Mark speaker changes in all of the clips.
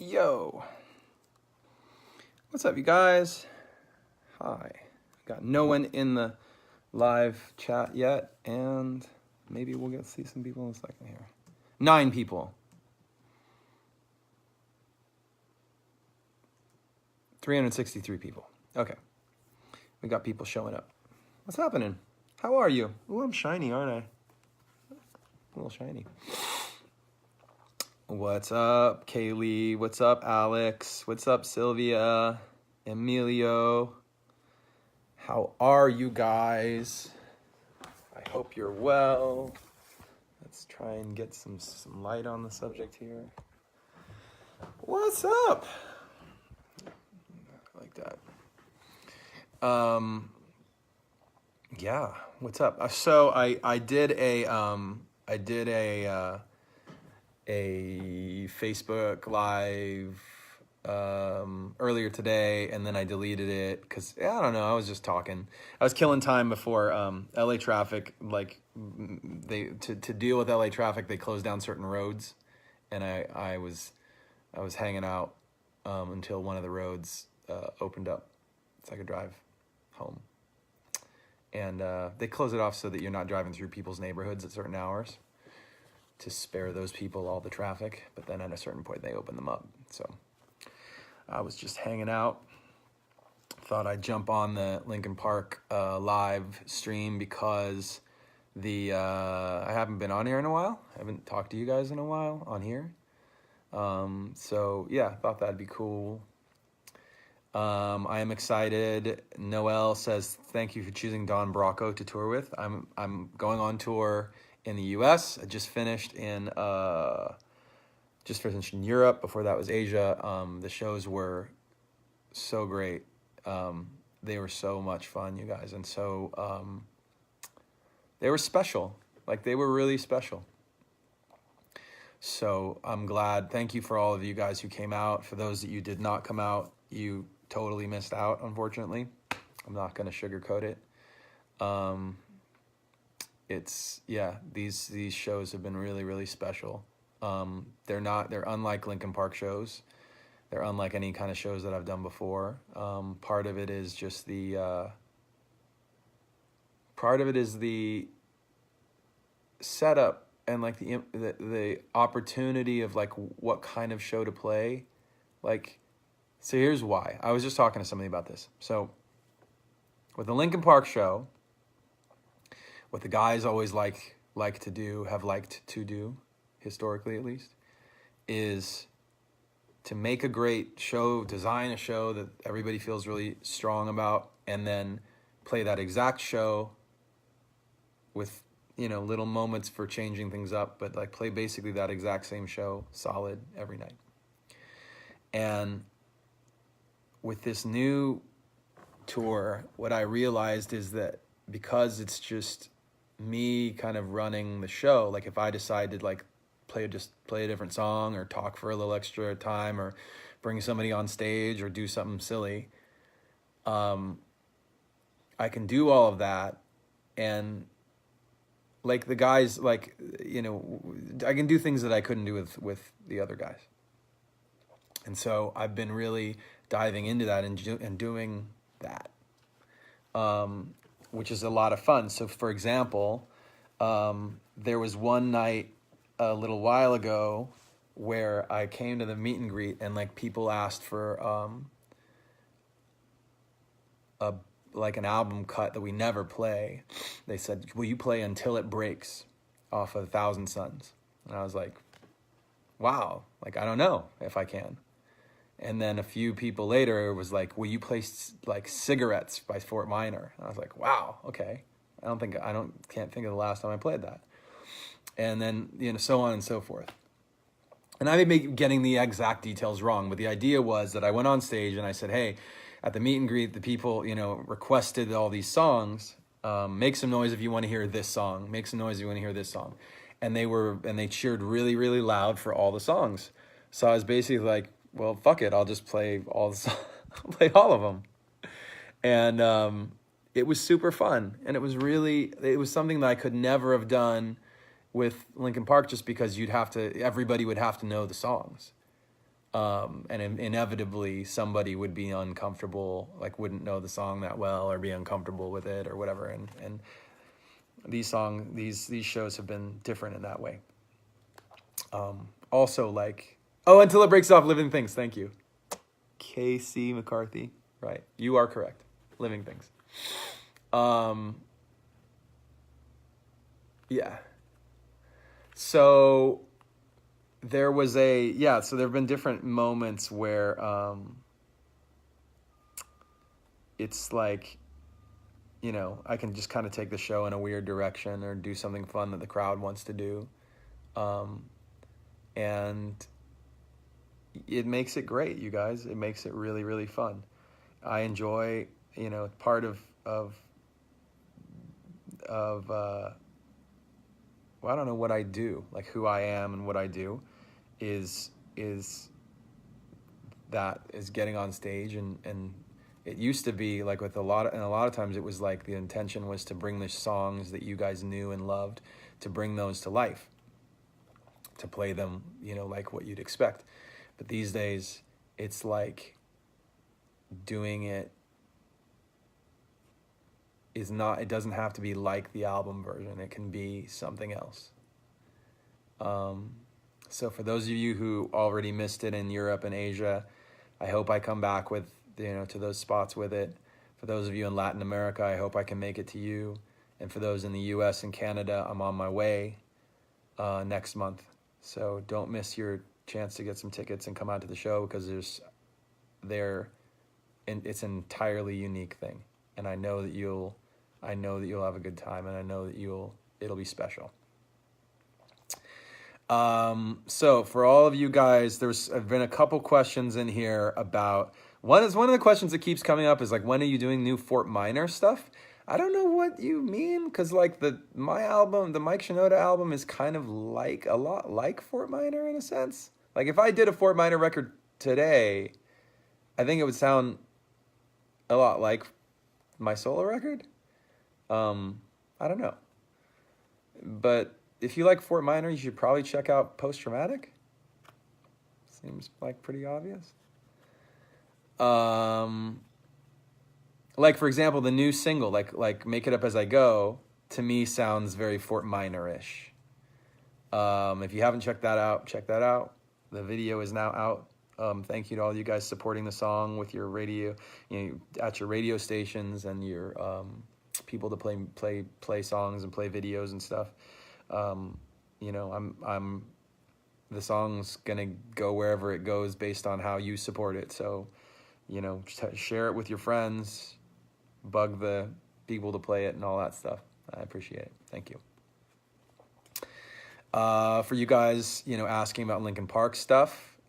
Speaker 1: Yo, what's up, you guys? Hi. Got no one in the live chat yet, and maybe we'll get to see some people in a second here. 9 people. 363 people. Okay. We got people showing up. What's happening? How are you? Ooh, I'm shiny, aren't I? A little shiny. What's up, Kaylee? What's up, Alex? What's up, Sylvia? Emilio? How are you guys? I hope you're well. Let's try and get some light on the subject here. What's up? I like that. Yeah. What's up? So I did a Facebook Live earlier today, and then I deleted it because I don't know. I was just talking. I was killing time before LA traffic. Like to deal with LA traffic, they closed down certain roads, and I was hanging out until one of the roads opened up, so I could drive home. And they close it off so that you're not driving through people's neighborhoods at certain hours, to spare those people all the traffic. But then at a certain point, they open them up. So I was just hanging out. Thought I'd jump on the Linkin Park live stream because I haven't been on here in a while. I haven't talked to you guys in a while on here. So yeah, thought that'd be cool. I am excited. Noel says, thank you for choosing Don Bracco to tour with. I'm going on tour in the US. I just finished in Europe. Before that was Asia. The shows were so great. They were so much fun, you guys. And so they were special. Like, they were really special. So I'm glad. Thank you for all of you guys who came out. For those that you did not come out, you totally missed out, unfortunately. I'm not going to sugarcoat it. These shows have been really, really special. They're unlike Linkin Park shows. They're unlike any kind of shows that I've done before. Part of it is just the setup and like the opportunity of like what kind of show to play. Like, so here's why. I was just talking to somebody about this. So with the Linkin Park show, what the guys always have liked to do, historically at least, is to make a great show, design a show that everybody feels really strong about, and then play that exact show with, little moments for changing things up, but like play basically that exact same show solid every night. And with this new tour, what I realized is that because it's just me kind of running the show, like if I decide to like play a different song or talk for a little extra time or bring somebody on stage or do something silly, I can do all of that. And like the guys, like, I can do things that I couldn't do with the other guys. And so I've been really diving into that and doing that, which is a lot of fun. So, for example, there was one night a little while ago where I came to the meet and greet, and like people asked for an album cut that we never play. They said, "Will you play Until It Breaks off of 1,000 Suns?" And I was like, "Wow, like I don't know if I can." And then a few people later, it was like, "Will you play like Cigarettes by Fort Minor?" And I was like, "Wow, okay." Can't think of the last time I played that. And then, so on and so forth. And I may be getting the exact details wrong, but the idea was that I went on stage and I said, "Hey, at the meet and greet, the people, requested all these songs. Make some noise if you want to hear this song. Make some noise if you want to hear this song." And they cheered really, really loud for all the songs. So I was basically like, well, fuck it, I'll just play all the songs. I'll play all of them. And it was super fun. And it was something that I could never have done with Linkin Park, just because everybody would have to know the songs. And inevitably somebody would be uncomfortable, like wouldn't know the song that well or be uncomfortable with it or whatever. And these shows have been different in that way. Also, like, oh, Until It Breaks Off, Living Things. Thank you, KC McCarthy. Right, you are correct. Living Things. Yeah. So there was so there have been different moments where it's like, I can just kind of take the show in a weird direction or do something fun that the crowd wants to do. And it makes it great, you guys. It makes it really, really fun. I enjoy, part of well, I don't know what I do, like who I am and what I do is getting on stage, and it used to be like a lot of times it was like the intention was to bring the songs that you guys knew and loved, to bring those to life, to play them, like what you'd expect. But these days it's like doing it it doesn't have to be like the album version. It can be something else. So for those of you who already missed it in Europe and Asia, I hope I come back with, to those spots with it. For those of you in Latin America, I hope I can make it to you. And for those in the US and Canada, I'm on my way next month. So don't miss your chance to get some tickets and come out to the show, because it's an entirely unique thing. And I know that you'll have a good time, and I know that it'll be special. So for all of you guys, there's been a couple questions in here about, one of the questions that keeps coming up is like, when are you doing new Fort Minor stuff? I don't know what you mean, because like my album, the Mike Shinoda album, is kind of like a lot like Fort Minor in a sense. Like if I did a Fort Minor record today, I think it would sound a lot like my solo record. I don't know. But if you like Fort Minor, you should probably check out Post Traumatic. Seems like pretty obvious. Like for example, the new single, like Make It Up As I Go, to me sounds very Fort Minor-ish. If you haven't checked that out, check that out. The video is now out. Thank you to all you guys supporting the song with your radio, at your radio stations and your people to play songs and play videos and stuff. The song's gonna go wherever it goes based on how you support it. So, share it with your friends, bug the people to play it and all that stuff. I appreciate it. Thank you. For you guys, asking about Linkin Park stuff,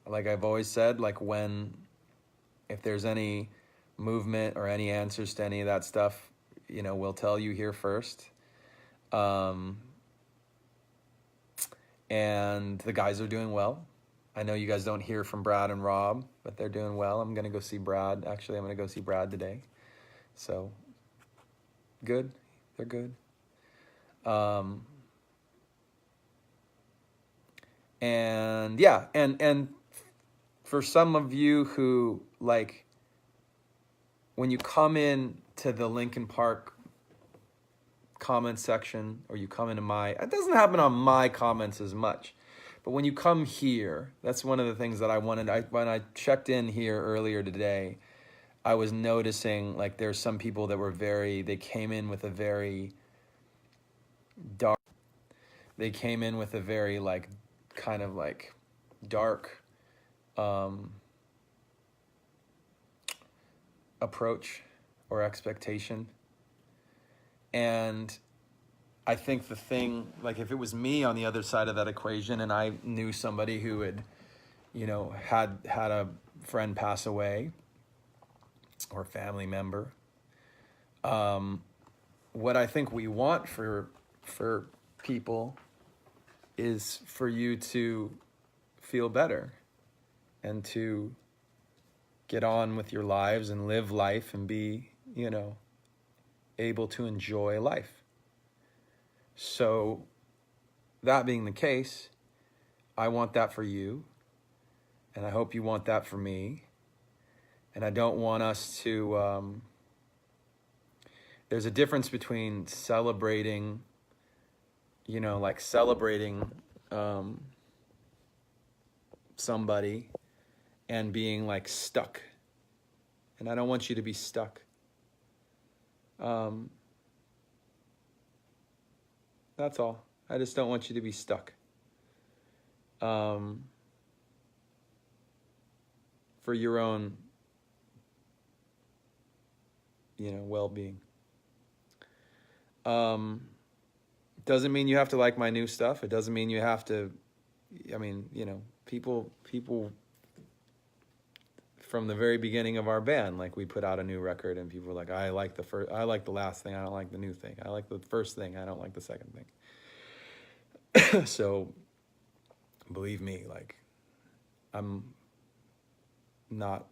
Speaker 1: like I've always said, like if there's any movement or any answers to any of that stuff, we'll tell you here first. And the guys are doing well. I know you guys don't hear from Brad and Rob, but they're doing well. I'm going to go see Brad. Actually, I'm going to go see Brad today. So, good. They're good. And yeah, and for some of you who, like, when you come in to the Linkin Park comment section, or you come into it doesn't happen on my comments as much, but when you come here, that's one of the things that I wanted. When I checked in here earlier today, I was noticing like there's some people that were they came in with a very dark, like kind of like dark approach or expectation. And I think the thing, like if it was me on the other side of that equation and I knew somebody who had, had a friend pass away or a family member, what I think we want for people is for you to feel better and to get on with your lives and live life and be, able to enjoy life. So that being the case, I want that for you. And I hope you want that for me. And I don't want us to, there's a difference between celebrating, you know, like celebrating somebody and being like stuck. And I don't want you to be stuck. That's all. I just don't want you to be stuck. For your own, you know, well-being. Doesn't mean you have to like my new stuff. It doesn't mean you have to, I mean, you know, people from the very beginning of our band, like we put out a new record and people were like, I like the last thing, I don't like the new thing. I like the first thing, I don't like the second thing. So believe me, like I'm not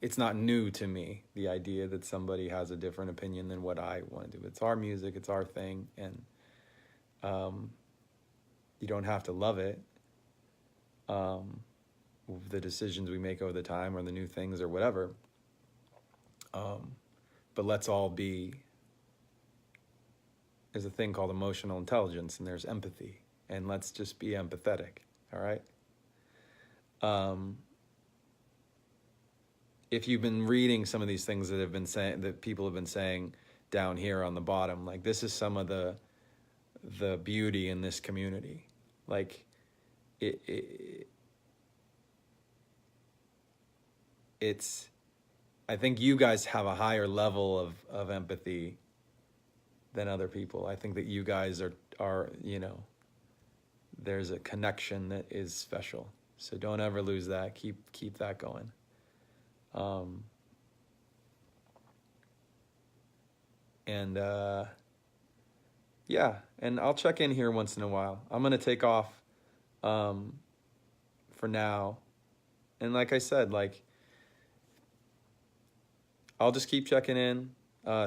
Speaker 1: it's not new to me, the idea that somebody has a different opinion than what I want to do. It's our music, it's our thing, and you don't have to love it. The decisions we make over the time or the new things or whatever. But let's all be, there's a thing called emotional intelligence and there's empathy, and let's just be empathetic. All right. If you've been reading some of these things that have been saying, that people have been saying down here on the bottom, like this is some of the beauty in this community. Like it's, I think you guys have a higher level of empathy than other people. I think that you guys are, you know, there's a connection that is special. So don't ever lose that. Keep that going. Yeah, and I'll check in here once in a while. I'm going to take off for now. And like I said, like, I'll just keep checking in.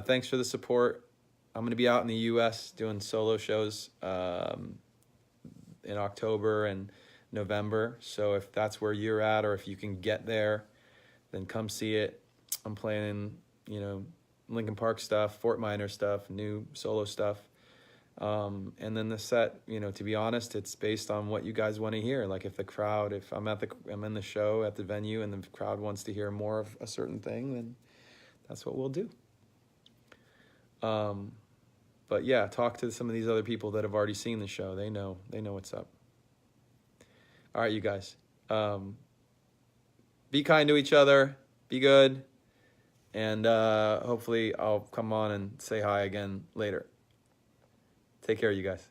Speaker 1: Thanks for the support. I'm going to be out in the U.S. doing solo shows in October and November. So if that's where you're at, or if you can get there, then come see it. I'm playing, you know, Linkin Park stuff, Fort Minor stuff, new solo stuff. And then the set, you know, to be honest, it's based on what you guys want to hear. Like if I'm in the show at the venue and the crowd wants to hear more of a certain thing, then that's what we'll do. But yeah, talk to some of these other people that have already seen the show. They know what's up. All right, you guys. Be kind to each other. Be good. And hopefully I'll come on and say hi again later. Take care, you guys.